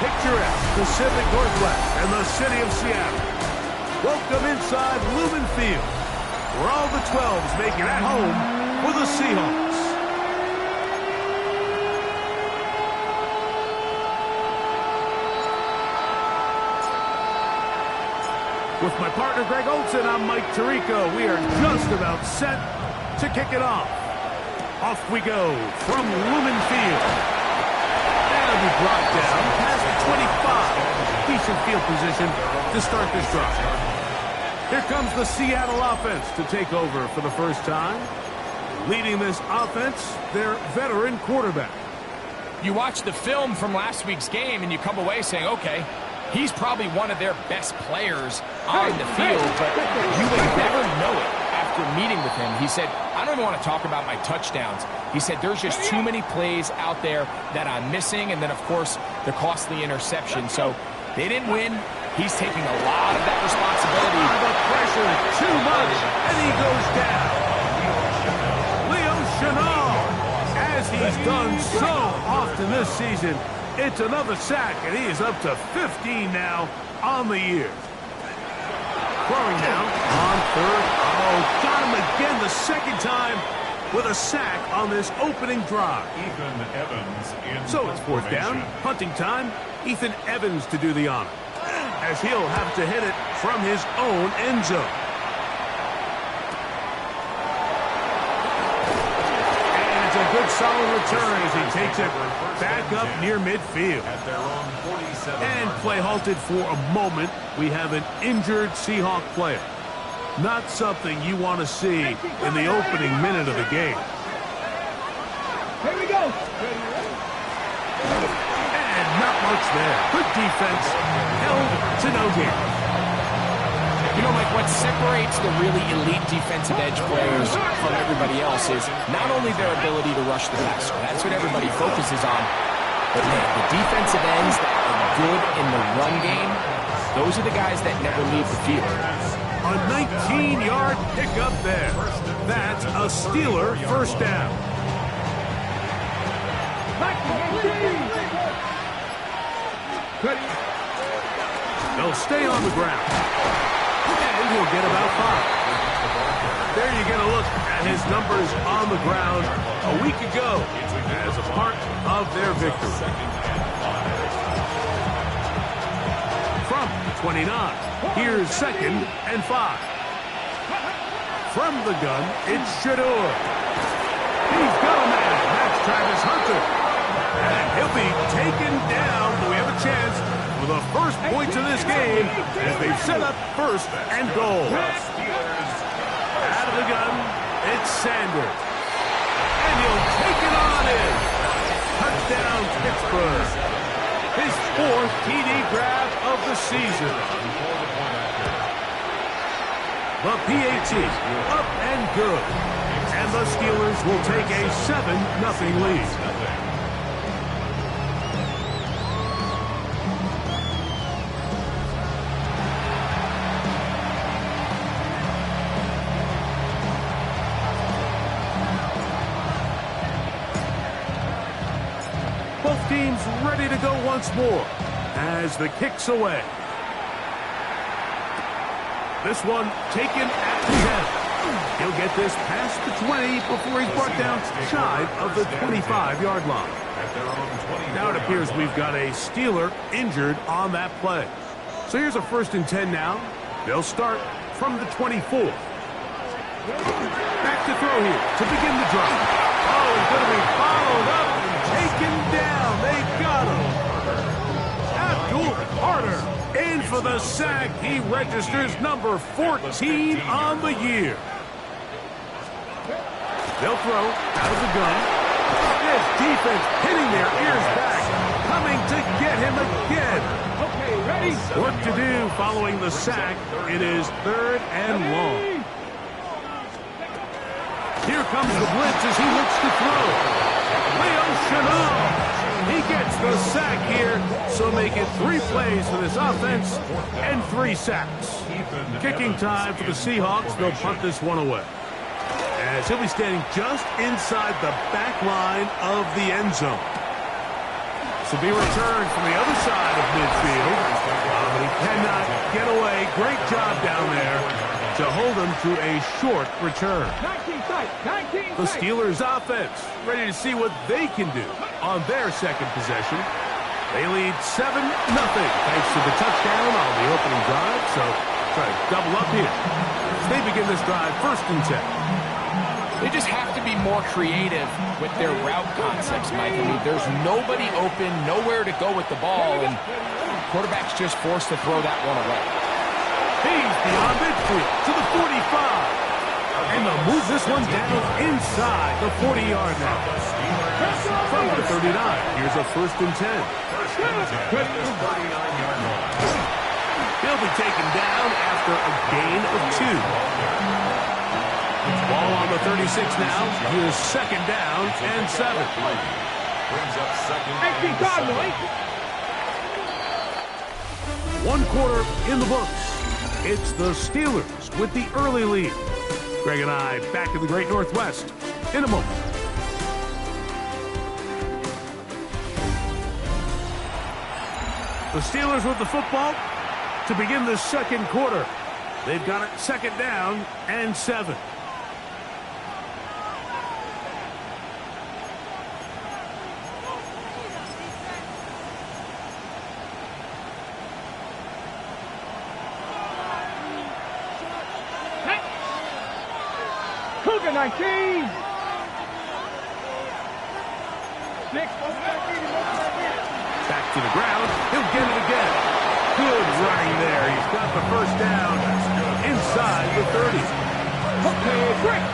picturesque Pacific Northwest and the city of Seattle. Welcome inside Lumen Field, where all the 12s make it at home for the Seahawks. With my partner Greg Olson, I'm Mike Tirico. We are just about set to kick it off. Off we go from Lumen Field. That'll be brought down past the 25. Decent field position to start this drive. Here comes the Seattle offense to take over for the first time. Leading this offense, their veteran quarterback. You watch the film from last week's game and you come away saying, okay, he's probably one of their best players on the field, but you would never know it after meeting with him. He said, I don't even want to talk about my touchdowns. He said, there's just too many plays out there that I'm missing, and then, of course, the costly interception. So they didn't win. He's taking a lot of that responsibility. The pressure, too much, and he goes down. Leo Chenal, as he's done so often this season, it's another sack, and he is up to 15 now on the year. Throwing now on third. Oh, got him again the second time with a sack on this opening drive. Ethan Evans in So it's fourth down, punting time. Ethan Evans to do the honor, as he'll have to hit it from his own end zone. And it's a good solid return as he takes it back up near midfield. And play halted for a moment. We have an injured Seahawk player. Not something you want to see in the opening minute of the game. Here we go. And not much there. Good defense. Held to no gain. You know, Mike, what separates the really elite defensive edge players from everybody else is not only their ability to rush the passer. That's what everybody focuses on. But man, the defensive ends that are good in the run game, those are the guys that never leave the field. A 19-yard pickup there. That's a Steeler first down. They'll stay on the ground. And he'll get about 5. There you get a look at his numbers on the ground a week ago as a part of their victory. From 29, here's 2nd and 5. From the gun, it's Shador. He's got a man. That's Travis Hunter. And he'll be taken down. But we have a chance for the first points of this game as they set up 1st and goal. Out of the gun, it's Sanders. And he'll take it on in. Touchdown, Pittsburgh. His 4th TD grab of the season. The PAT up and good. And the Steelers will take a 7-0 lead. Both teams ready to go once more as the kick's away. This one taken at the 10. He'll get this past the 20 before he's brought down shy of the 25-yard line. Now it appears we've got a Steeler injured on that play. So here's a 1st and 10 now. They'll start from the 24. Back to throw here to begin the drive. Oh, he's going to be followed up and taken down. They got him. Abdul Carter in for the sack. He registers number 14 on the year. They'll throw out of the gun. This defense hitting their ears back, coming to get him again. Okay, ready? Work to do following the sack. It is 3rd and long. Here comes the blitz as he looks to throw. Leo Chenal. He gets the sack here, so make it 3 plays for this offense and 3 sacks. Kicking time for the Seahawks. They'll punt this one away, as he'll be standing just inside the back line of the end zone. will be returned from the other side of midfield. But he cannot get away. Great job down there to hold him to a short return. 19 sight, 19 The sight. Steelers offense ready to see what they can do on their second possession. They lead 7-0 thanks to the touchdown on the opening drive. So try to double up here. They begin this drive 1st and 10. They just have to be more creative with their route concepts, Mike. I mean, there's nobody open, nowhere to go with the ball, and quarterback's just forced to throw that one away. He's beyond midfield to the 45. And they'll move this one down inside the 40-yard line. From the 39, here's a 1st and 10. He'll be taken down after a gain of 2. Ball on the 36 now. Here's 2nd down and 7. Brings up 2nd Empty and God, 7. Mike. 1 quarter in the books. It's the Steelers with the early lead. Greg and I back in the Great Northwest in a moment. The Steelers with the football to begin the 2nd quarter. They've got it 2nd down and 7. Cougar 19. 6. Back to the ground. He'll get it again. Good running there. He's got the 1st down inside the 30. Okay, quick.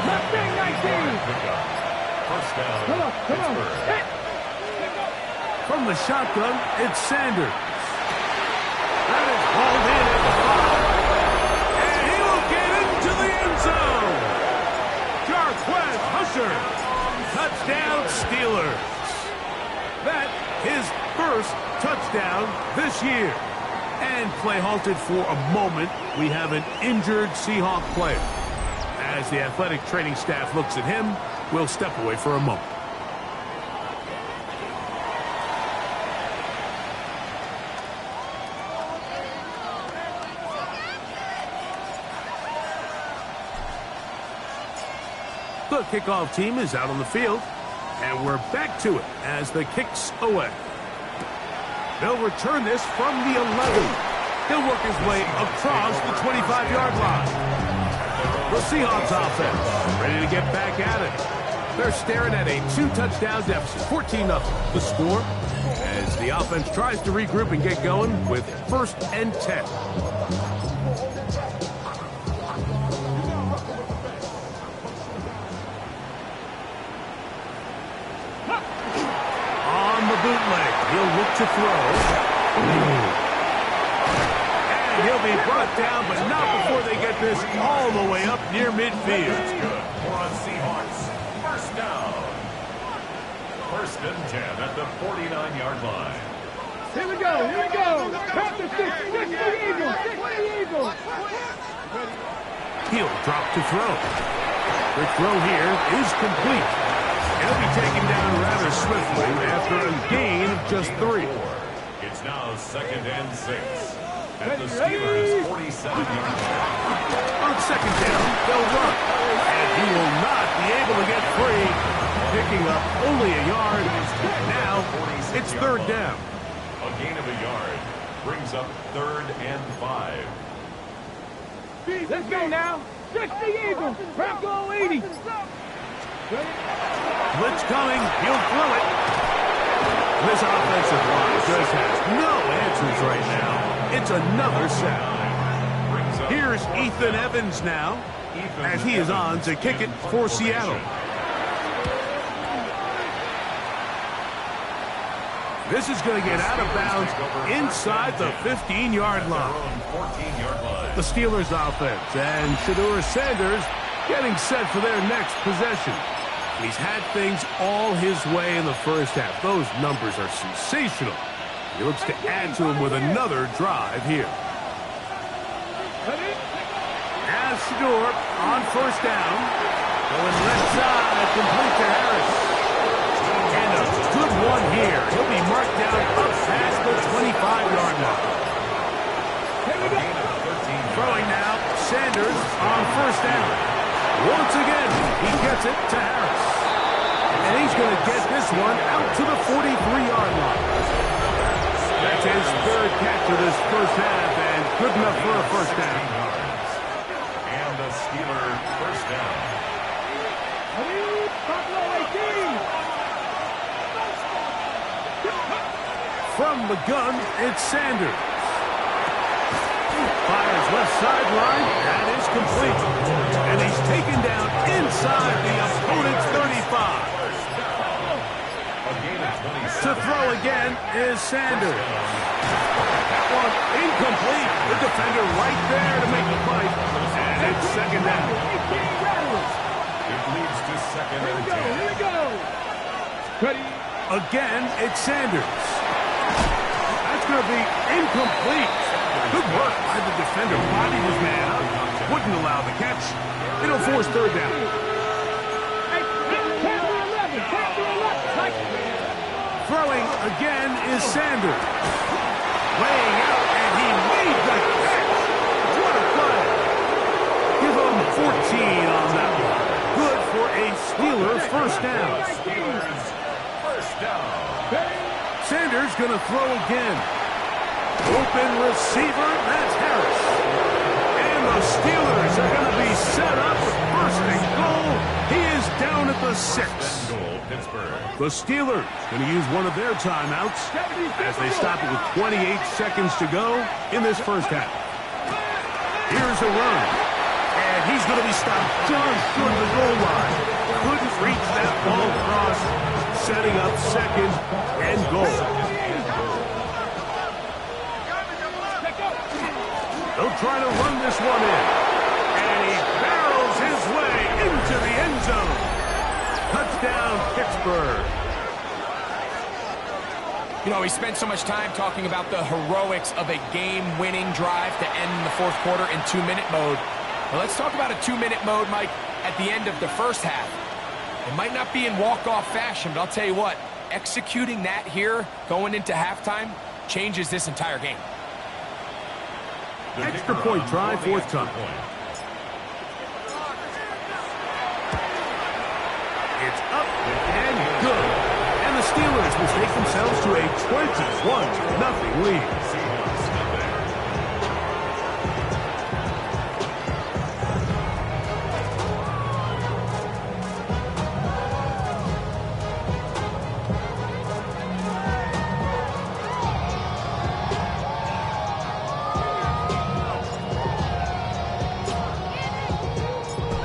Mustang 19. 1st down. Come on, come on. Pittsburgh. Hit. From the shotgun, it's Sanders. That is hauled in at the 5. And he will get into the end zone. Jarquez Husher. Touchdown Steelers. That his 1st touchdown this year. And play halted for a moment. We have an injured Seahawk player. As the athletic training staff looks at him, we'll step away for a moment. The kickoff team is out on the field, and we're back to it as the kick's away. They'll return this from the 11. He'll work his way across the 25-yard line. The Seahawks offense ready to get back at it. They're staring at a 2-touchdown deficit, 14-0. The score as the offense tries to regroup and get going with 1st and 10. Bootleg. He'll look to throw. And he'll be brought down, but not before they get this all the way up near midfield. That's good for a Seahawks 1st down. 1st and 10 at the 49-yard line. Here we go, here we go. Count the 6. 6 for the Eagles. 6 for the Eagles. He'll drop to throw. The throw here is complete. He'll be taken down rather swiftly after a gain of just 3. It's now 2nd and 6 at the Steelers' 47-yard line. On 2nd down, they'll run. And he will not be able to get free, picking up only a yard. Now it's 3rd down. A gain of a yard brings up 3rd and 5. Let's go now. 6 the Eagles. Bronco 80. Blitz coming. He'll throw it. This offensive line just has no answers right now. It's another sack. Here's Ethan Evans now as he is on to kick it for Seattle. This is going to get out of bounds inside the 15-yard line. The Steelers offense and Shedeur Sanders getting set for their next possession. He's had things all his way in the 1st half. Those numbers are sensational. He looks to add to them with another drive here. As Shedeur on 1st down, going left side, complete to Harris. And a good one here. He'll be marked down up past the 25-yard line. Throwing now, Sanders on first down. Once again, he gets it to Harris. And he's going to get this one out to the 43-yard line. That's his third catch of this first half, and good enough for a first down. And the Steeler first down. From the gun, it's Sanders. Fires left sideline. That is complete. And he's taken down inside the opponent's 35. To throw again is Sanders. That one incomplete. The defender right there to make the play. And it's second down. It leads to second and 10. Here we go. Ready? Again, it's Sanders. That's going to be incomplete. Good work by the defender. Bodied his man up. Wouldn't allow the catch. It'll force third down. Throwing again is Sanders. Laying out, and he made the catch. What a play. Give him 14 on that one. Good for a Steeler first down. First down. Sanders going to throw again. Open receiver, that's Harris. And the Steelers are going to be set up with first and goal. He is down at the 6. The Steelers going to use one of their timeouts as they stop it with 28 seconds to go in this first half. Here's a run. And he's going to be stopped just short of the goal line. Couldn't reach that ball across, setting up second and goal. They'll try to run this one in. And he barrels his way into the end zone. Touchdown, Pittsburgh. You know, we spent so much time talking about the heroics of a game-winning drive to end the fourth quarter in 2-minute mode. Well, let's talk about a 2-minute mode, Mike, at the end of the first half. It might not be in walk-off fashion, but I'll tell you what, executing that here going into halftime changes this entire game. Extra point try, fourth time. It's up and good. And the Steelers will take themselves to a 21-0 lead.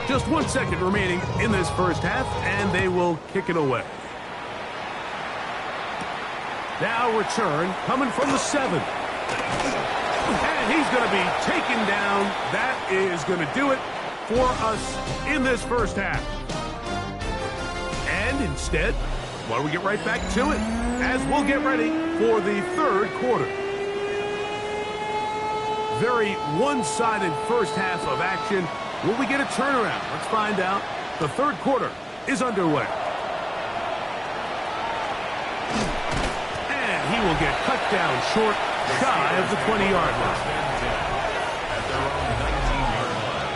Just 1 second remaining in this first half, and they will kick it away. Now return coming from the 7. And he's going to be taken down. That is going to do it for us in this first half. And instead, why don't we get right back to it as we'll get ready for the third quarter. Very one-sided first half of action. Will we get a turnaround? Let's find out. The third quarter is underway. And he will get cut down short, shy of the 20-yard line. At their own 19-yard line.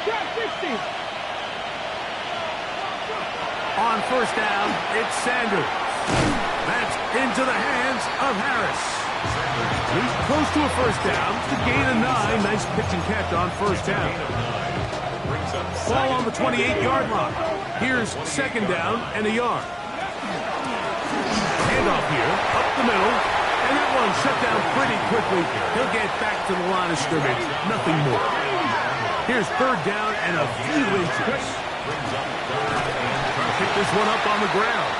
Trap 60. On first down, it's Sanders. That's into the hands of Harris. He's close to a first down to gain a 9. Nice pitch and catch on first down. Ball on the 28-yard line. Here's second down and a yard. Handoff here, up the middle. And that one shut down pretty quickly. He'll get back to the line of scrimmage. Nothing more. Here's third down and a few inches. Pick this one up on the ground.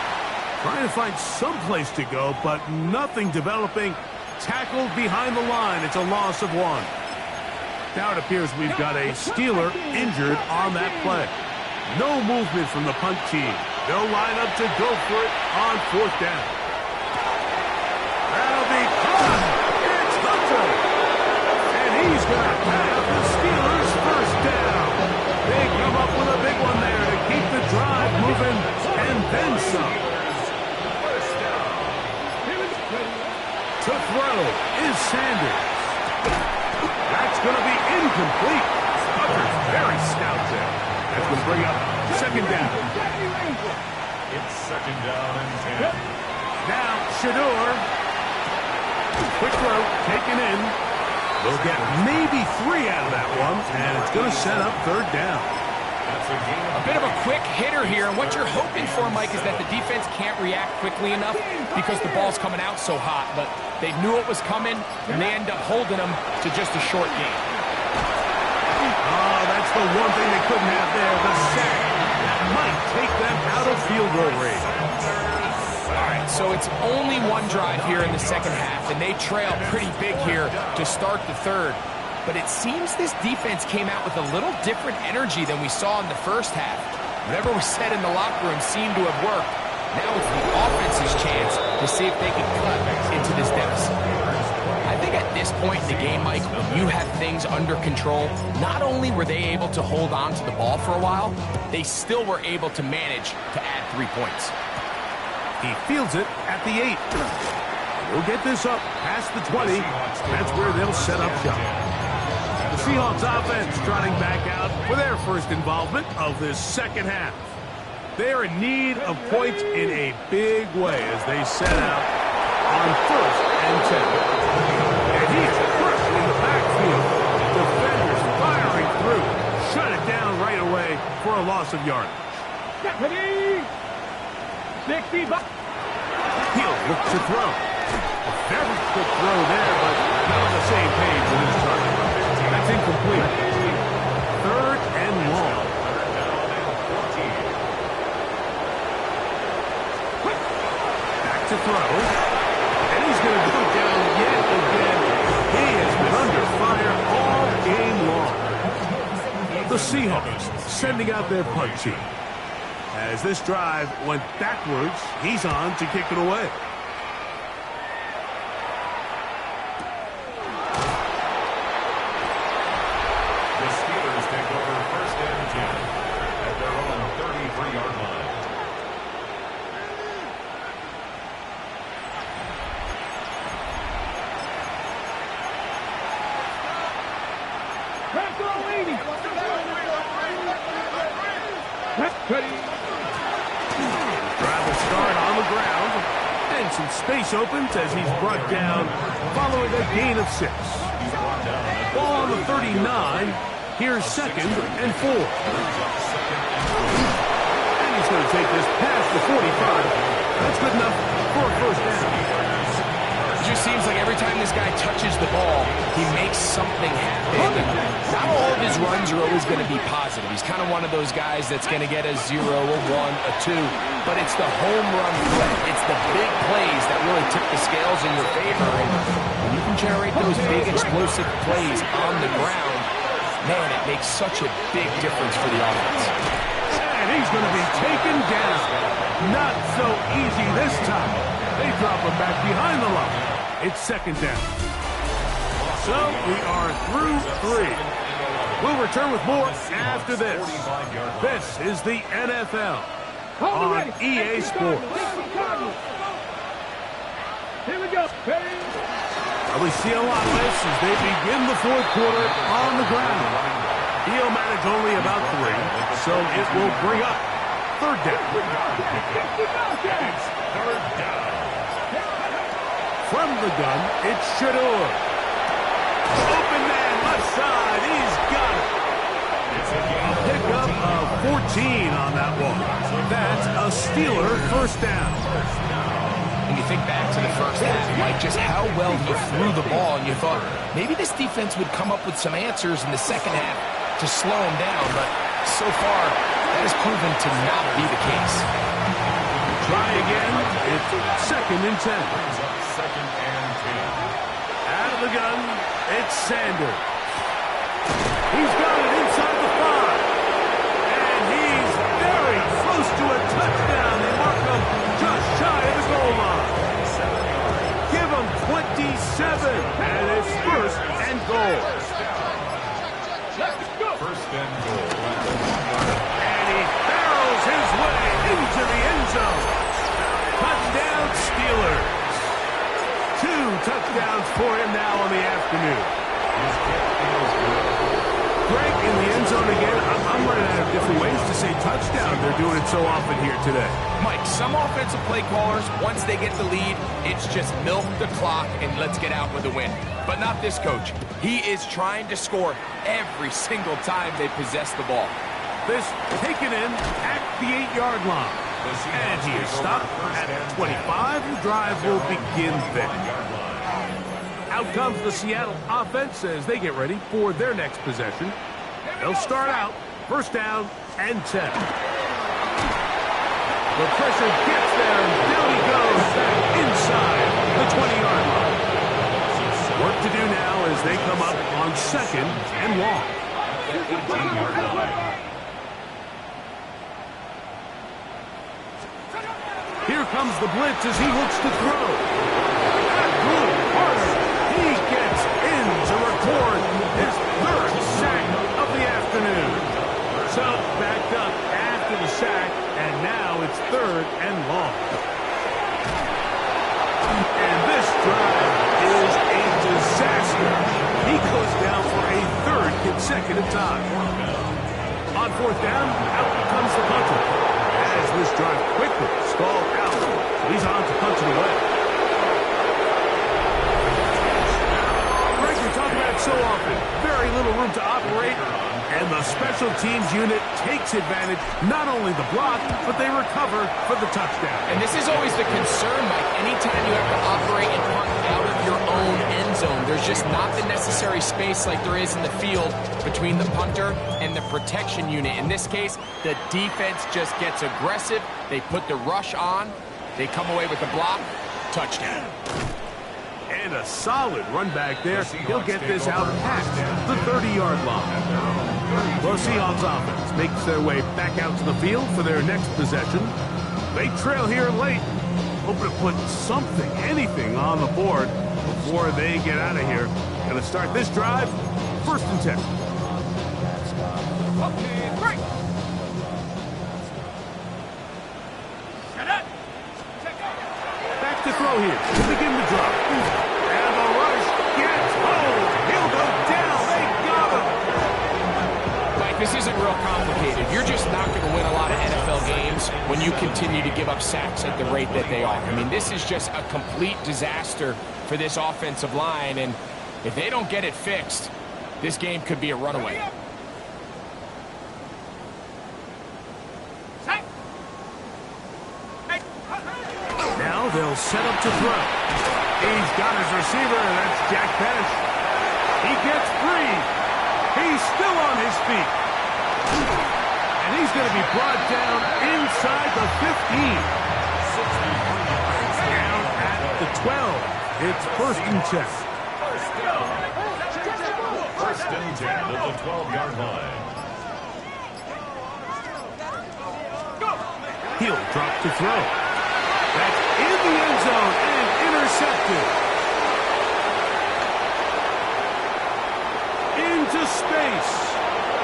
Trying to find some place to go, but nothing developing. Tackled behind the line. It's a loss of 1. Now it appears we've got a Steeler injured on that play. No movement from the punt team. They'll line up to go for it on fourth down. That'll be caught. It's Hunter. And He's going to have the Steelers first down. They come up with a big one there to keep the drive moving, and then some. To throw is Sanders. That's going to be incomplete. Tucker's very stout there. That's going to bring up second down. It's second down and 10. Now, Shador. Quick throw, taken in. They'll get maybe 3 out of that one, and it's going to set up third down. A bit of a quick hitter here, and what you're hoping for, Mike, is that the defense can't react quickly enough because the ball's coming out so hot. But they knew it was coming, and they end up holding them to just a short game. Oh, that's the one thing they couldn't have there, the sack. That might take them out of field goal range. All right, so it's only one drive here in the second half, and they trail pretty big here to start the third. But it seems this defense came out with a little different energy than we saw in the first half. Whatever was said in the locker room seemed to have worked. Now it's the offense's chance to see if they can cut into this deficit. I think at this point in the game, Mike, when you have things under control, not only were they able to hold on to the ball for a while, they still were able to manage to add 3 points. He fields it at the 8. We'll get this up past the 20. That's where they'll set up shop. The Seahawks offense trotting back out for their first involvement of this second half. They're in need of points in a big way as they set out on first and 10. And he's crushed in the backfield. Defenders firing through. Shut it down right away for a loss of yardage. 60. He'll look to throw. A very quick throw there, but not on the same page with his target. That's incomplete. Third and long. Back to throw. And he's going to go down yet again. He has been under fire all game long. The Seahawks sending out their punt team. As this drive went backwards, he's on to kick it away. The Steelers take over first and 10 at their own 33-yard line. Drive will start on the ground, and some space opens as he's brought down following a gain of 6. Ball on the 39. Here's second and 4. And he's going to take this past the 45. That's good enough for a first down. It just seems like every time this guy touches the ball, he makes something happen. Not all of his runs are always going to be positive. He's kind of one of those guys that's going to get a 0, a 1, a 2. But it's the home run play. It's the big plays that really tip the scales in your favor. And when you can generate those big explosive plays on the ground, man, it makes such a big difference for the offense. And he's going to be taken down. Not so easy this time. They drop him back behind the line. It's second down. So we are through 3. We'll return with more after this. This is the NFL on EA Sports. Here we go. Probably see a lot of this as they begin the fourth quarter on the ground. He'll manage only about 3, so it will bring up third down. Third down. From the gun, it's Shador. Open man, left side, he's got it. A pickup of 14 on that one. That's a Steeler first down. And you think back to the first half, Mike, just how well he threw the ball, and you thought maybe this defense would come up with some answers in the second half to slow him down, but so far, that has proven to not be the case. Try again, it's second and 10. Second and 10. Out of the gun, it's Sanders. He's got it inside the 5. And he's very close to a touchdown. They mark him just shy of the goal line. Give him 27, and it's first and goal. First and goal. And he barrels his way into the end zone. Touchdown, Steelers. 2 touchdowns for him now on the afternoon. His kick feels good. Greg, in the end zone again. I'm running out of different ways to say touchdown. They're doing it so often here today. Mike, some offensive play callers, once they get the lead, it's just milk the clock and let's get out with a win. But not this coach. He is trying to score every single time they possess the ball. This taken in at the 8-yard line. And he is stopped at 25. The drive will begin then. Out comes the Seattle offense as they get ready for their next possession. They'll start out first down and 10. The pressure gets there, and down he goes inside the 20-yard line. Work to do now as they come up on second and long. Here comes the blitz as he looks to throw. Good Carter. He gets in to record his 3rd sack of the afternoon. So backed up after the sack, and now it's 3rd and long. And this drive is a disaster. He goes down for a 3rd consecutive time. On 4th down, out comes the punter. As this drive quickly stalled out, he's on to punch it away. Greg, we talk about it so often. Very little room to operate, and the special teams unit takes advantage, not only the block, but they recover for the touchdown. And this is always the concern, Mike. Anytime you have to operate and punt out of your own end zone, there's just not the necessary space like there is in the field between the punter and the protection unit. In this case, the defense just gets aggressive. They put the rush on. They come away with the block. Touchdown. And a solid run back there. He'll get this out past the 30-yard line. The Seahawks offense makes their way back out to the field for their next possession. They trail here late, hoping to put something, anything on the board before they get out of here. Going to start this drive, 1st and 10. Back to throw here to begin the drive. And the rush gets home. He'll go down. They got him. Mike, this isn't real complicated. You're just not going to win a lot of NFL games when you continue to give up sacks at the rate that they are. I mean, this is just a complete disaster for this offensive line, and if they don't get it fixed, this game could be a runaway. Now they'll set up to throw. He's got his receiver, and that's Jack Pettis. He gets free. He's still on his feet. And he's going to be brought down inside the 15. Down at the 12. It's 1st and 10. First and 10 at the 12-yard line. He'll drop to throw. That's in the end zone and intercepted. Into space.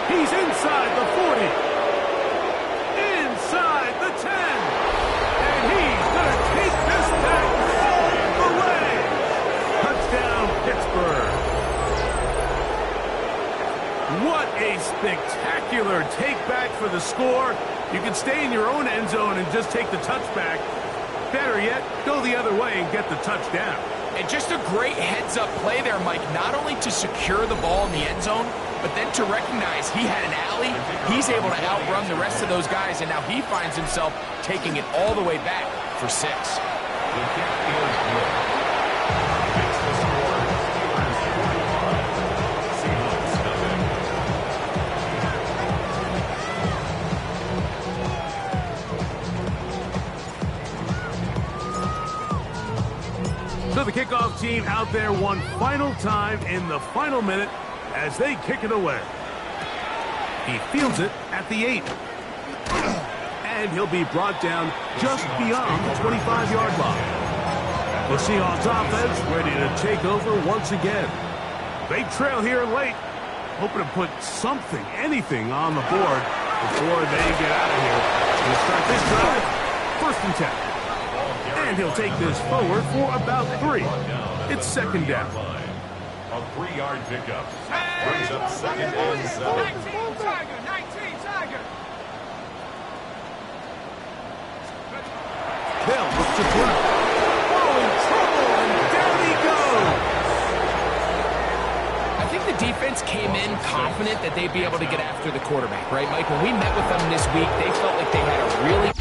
He's inside the 40. Inside the 10. And he's going to take this back all the way. Touchdown, Pittsburgh. What a spectacular take back for the score. You can stay in your own end zone and just take the touchback. Better yet, go the other way and get the touchdown. And just a great heads-up play there, Mike, not only to secure the ball in the end zone, but then to recognize he had an alley. He's able to outrun the rest of those guys, and now he finds himself taking it all the way back for 6. The kick is good. Makes the score. Steelers 45. Seahawks nothing. So the kickoff team out there one final time in the final minute as they kick it away. He fields it at the 8. And he'll be brought down just beyond the 25-yard line. The Seahawks offense ready to take over once again. They trail here late. hoping to put something, anything on the board before they get out of here. He'll start this drive, 1st and 10. And he'll take this forward for about 3. It's 2nd down. A 3-yard pickup. Brings up 2nd and 7. 19 Tiger. They'll look to throw. Oh, in trouble, and down he goes. I think the defense came in confident that they'd be able to get after the quarterback, right, Mike? When we met with them this week, they felt like they had a really